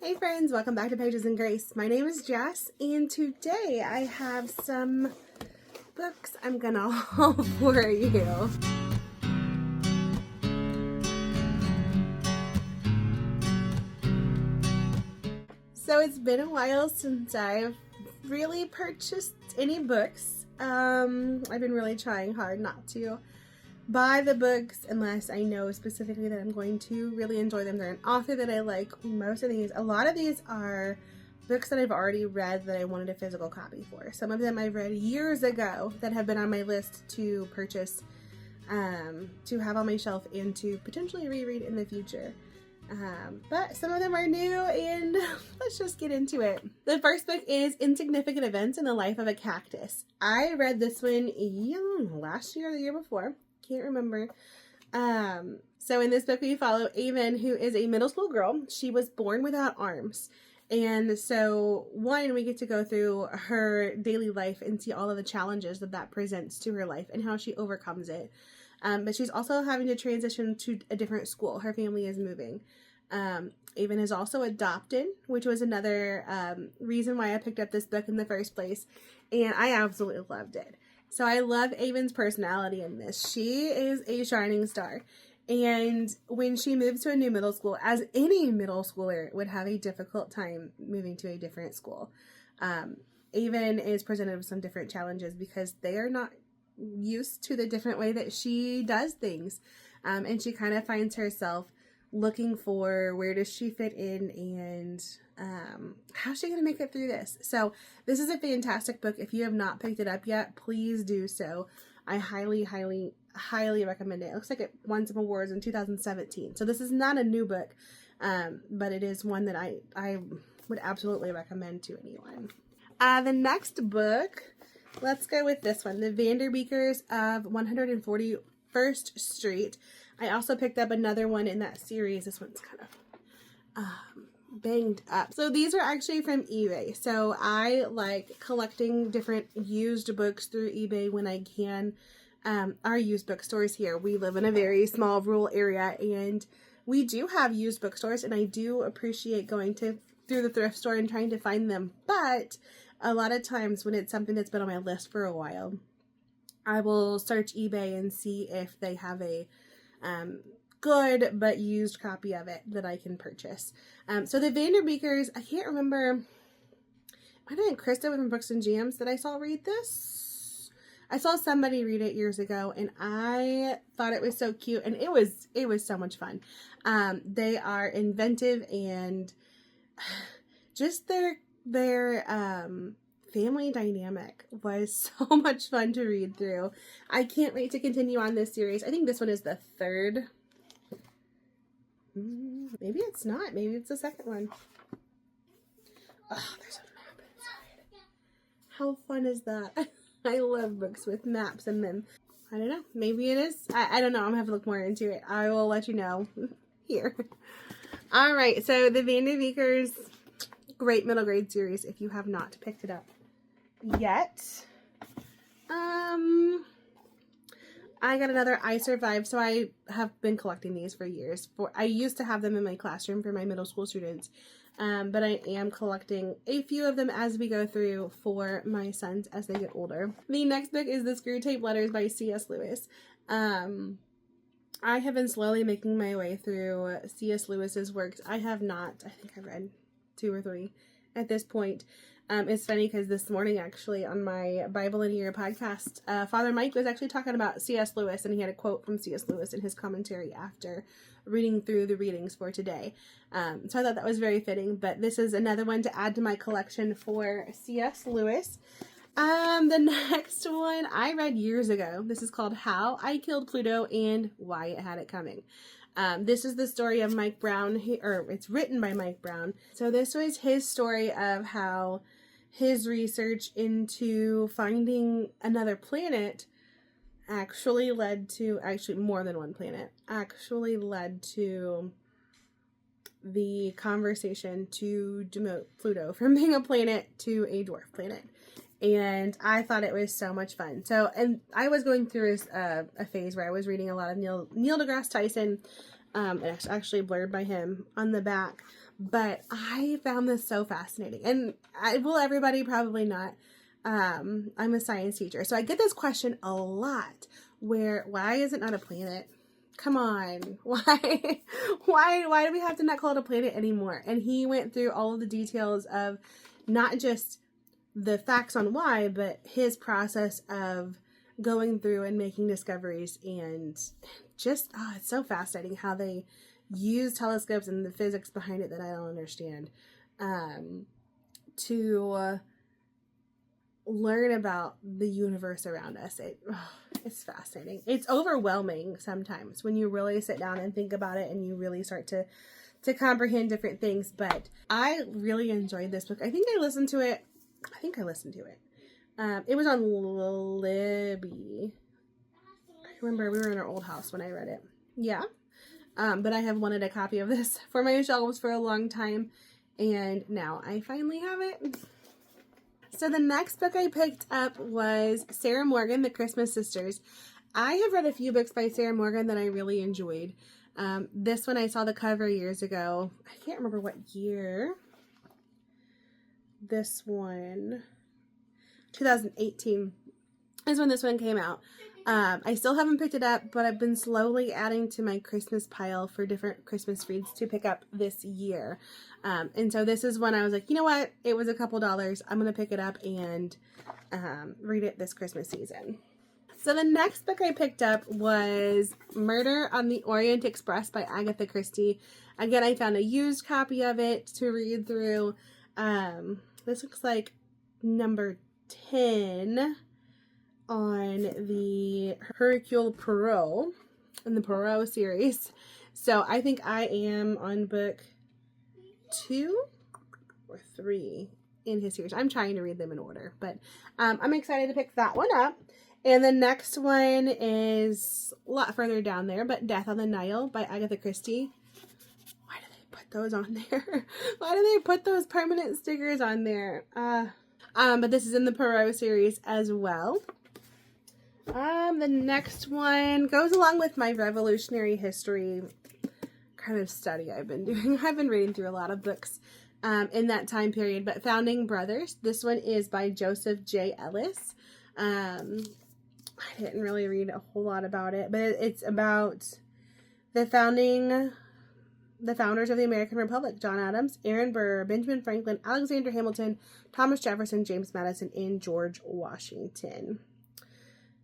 Hey friends, welcome back to Pages and Grace. My name is Jess, and today I have some books I'm gonna haul for you. So it's been a while since I've really purchased any books. I've been really trying hard not to buy the books unless I know specifically that I'm going to really enjoy them. They're an author that I like. A lot of these are books that I've already read that I wanted a physical copy for. Some of them I've read years ago that have been on my list to purchase, to have on my shelf and to potentially reread in the future. But some of them are new, and let's just get into it. The first book is Insignificant Events in the Life of a Cactus. I read this one last year or the year before. Can't remember. So in this book we follow Avon, who is a middle school girl. She was born without arms. And so we get to go through her daily life and see all of the challenges that presents to her life and how she overcomes it. But she's also having to transition to a different school. Her family is moving. Avon is also adopted, which was another reason why I picked up this book in the first place. And I absolutely loved it. So I love Avon's personality in this. She is a shining star. And when she moves to a new middle school, as any middle schooler would have a difficult time moving to a different school, Avon is presented with some different challenges because they are not used to the different way that she does things. And she kind of finds herself looking for where does she fit in and how's she going to make it through this. So this is a fantastic book. If you have not picked it up yet, please do so. I highly recommend it. It looks like it won some awards in 2017. So this is not a new book, but it is one that I would absolutely recommend to anyone. The next book, let's go with this one, The Vanderbeekers of 141st Street. I also picked up another one in that series. This one's kind of banged up. So these are actually from eBay. So I like collecting different used books through eBay when I can. Our used bookstores here, we live in a very small rural area, and we do have used bookstores, and I do appreciate going through the thrift store and trying to find them. But a lot of times when it's something that's been on my list for a while, I will search eBay and see if they have a good but used copy of it that I can purchase. So the Vanderbeekers, I can't remember, I think Krista from Books and Jams that I saw read this. I saw somebody read it years ago, and I thought it was so cute, and it was so much fun. They are inventive, and just their family dynamic was so much fun to read through. I can't wait to continue on this series. I think this one is the third. Maybe it's not. Maybe it's the second one. Oh, there's a map inside. How fun is that? I love books with maps in them. I don't know. Maybe it is. I don't know. I'm going to have to look more into it. I will let you know here. All right. So the Vanderbeekers, great middle grade series if you have not picked it up yet. I got another I Survived. So I have been collecting these for years. I used to have them in my classroom for my middle school students. But I am collecting a few of them as we go through for my sons as they get older. The next book is the Screwtape Letters by C.S. Lewis. I have been slowly making my way through C.S. Lewis's works. I have not, I think I've read 2 or 3 at this point. It's funny because this morning actually on my Bible in a Year podcast, Father Mike was actually talking about C.S. Lewis, and he had a quote from C.S. Lewis in his commentary after reading through the readings for today. So I thought that was very fitting, but this is another one to add to my collection for C.S. Lewis. The next one I read years ago. This is called How I Killed Pluto and Why It Had It Coming. This is the story of Mike Brown, it's written by Mike Brown. So this was his story of how his research into finding another planet actually led to, more than one planet, actually led to the conversation to demote Pluto from being a planet to a dwarf planet. And I thought it was so much fun. So, and I was going through a phase where I was reading a lot of Neil deGrasse Tyson. It's actually blurred by him on the back. but I found this so fascinating. And will everybody? Probably not. I'm a science teacher, so I get this question a lot, why is it not a planet? Come on, why do we have to not call it a planet anymore? And he went through all of the details of not just the facts on why, but his process of going through and making discoveries, and just, it's so fascinating how they use telescopes and the physics behind it that I don't understand, to learn about the universe around us. It's fascinating. It's overwhelming sometimes when you really sit down and think about it and you really start to comprehend different things, but I really enjoyed this book. I think I listened to it. It was on Libby. I remember we were in our old house when I read it. Yeah. But I have wanted a copy of this for my shelves for a long time, and now I finally have it. So the next book I picked up was Sarah Morgan, The Christmas Sisters. I have read a few books by Sarah Morgan that I really enjoyed. This one I saw the cover years ago. I can't remember what year. This one, 2018 is when this one came out. I still haven't picked it up, but I've been slowly adding to my Christmas pile for different Christmas reads to pick up this year. And so this is when I was like, you know what? It was a couple dollars. I'm going to pick it up and read it this Christmas season. So the next book I picked up was Murder on the Orient Express by Agatha Christie. Again, I found a used copy of it to read through. This looks like number 10 on the Hercule Poirot in the Poirot series. So I think I am on book 2 or 3 in his series. I'm trying to read them in order, but I'm excited to pick that one up. And the next one is a lot further down there, but Death on the Nile by Agatha Christie. Why do they put those on there? Why do they put those permanent stickers on there? But this is in the Poirot series as well. The next one goes along with my revolutionary history kind of study I've been doing. I've been reading through a lot of books in that time period, but Founding Brothers. This one is by Joseph J. Ellis. I didn't really read a whole lot about it, but it's about the founders of the American Republic: John Adams, Aaron Burr, Benjamin Franklin, Alexander Hamilton, Thomas Jefferson, James Madison, and George Washington.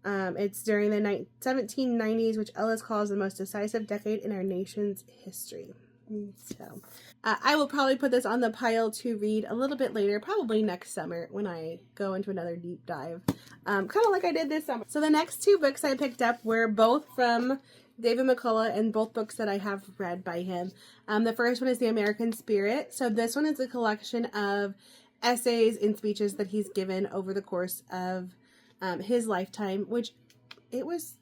It's during the 1790s, which Ellis calls the most decisive decade in our nation's history. So, I will probably put this on the pile to read a little bit later, probably next summer when I go into another deep dive, kind of like I did this summer. So the next 2 books I picked up were both from David McCullough, and both books that I have read by him. The first one is The American Spirit. So this one is a collection of essays and speeches that he's given over the course of his lifetime, which it was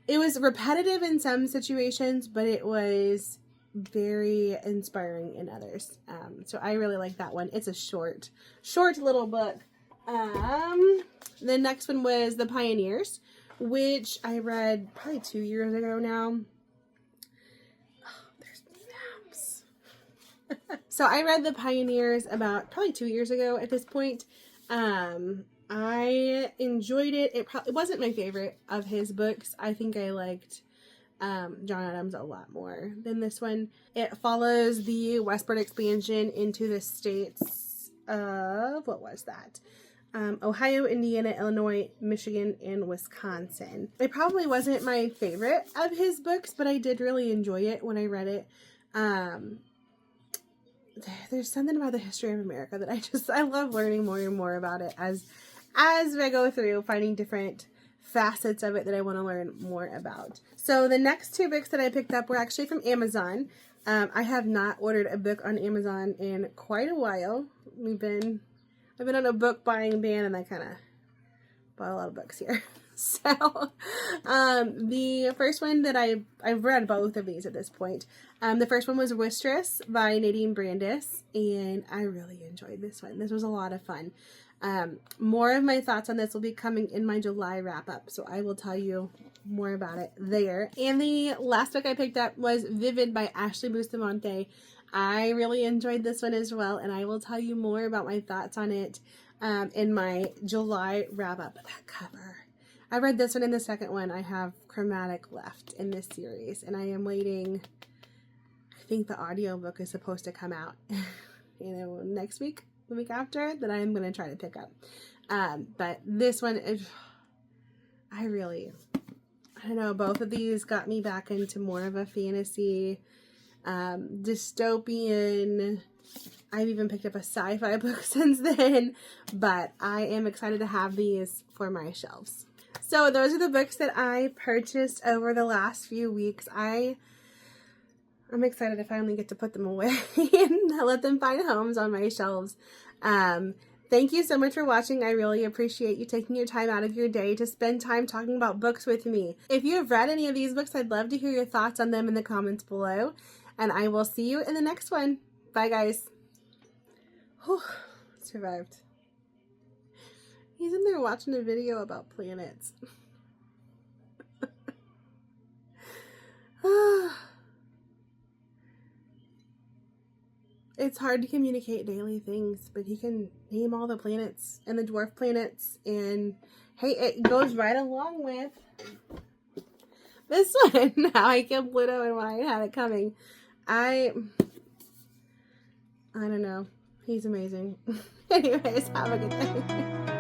repetitive in some situations, but it was very inspiring in others. So I really like that one. It's a short little book. The next one was The Pioneers, which I read probably 2 years ago now. Oh, there's maps. So I read The Pioneers about probably 2 years ago at this point. I enjoyed it. It wasn't my favorite of his books. I think I liked John Adams a lot more than this one. It follows the westward expansion into the states of, what was that? Ohio, Indiana, Illinois, Michigan, and Wisconsin. It probably wasn't my favorite of his books, but I did really enjoy it when I read it. There's something about the history of America that I love learning more and more about it as I go through, finding different facets of it that I want to learn more about. So the next 2 books that I picked up were actually from Amazon. I have not ordered a book on Amazon in quite a while. I've been on a book buying ban, and I kind of bought a lot of books here. So the first one that I've read both of these at this point. The first one was Wishtress by Nadine Brandis, and I really enjoyed this one. This was a lot of fun. More of my thoughts on this will be coming in my July wrap-up, so I will tell you more about it there. And the last book I picked up was Vivid by Ashley Bustamante. I really enjoyed this one as well, and I will tell you more about my thoughts on it in my July wrap-up. That cover. I read this one and the second one. I have Chromatic left in this series, and I am waiting. I think the audiobook is supposed to come out, next week, the week after, that I am going to try to pick up. But this one, I don't know, both of these got me back into more of a fantasy, dystopian. I've even picked up a sci-fi book since then, but I am excited to have these for my shelves. So those are the books that I purchased over the last few weeks. I'm excited to finally get to put them away and let them find homes on my shelves. Thank you so much for watching. I really appreciate you taking your time out of your day to spend time talking about books with me. If you have read any of these books, I'd love to hear your thoughts on them in the comments below. And I will see you in the next one. Bye, guys. Whew, survived. He's in there watching a video about planets. It's hard to communicate daily things, but he can name all the planets and the dwarf planets, and hey, it goes right along with this one, How I Killed Pluto and Why I Had It Coming. I don't know. He's amazing. Anyways, have a good day.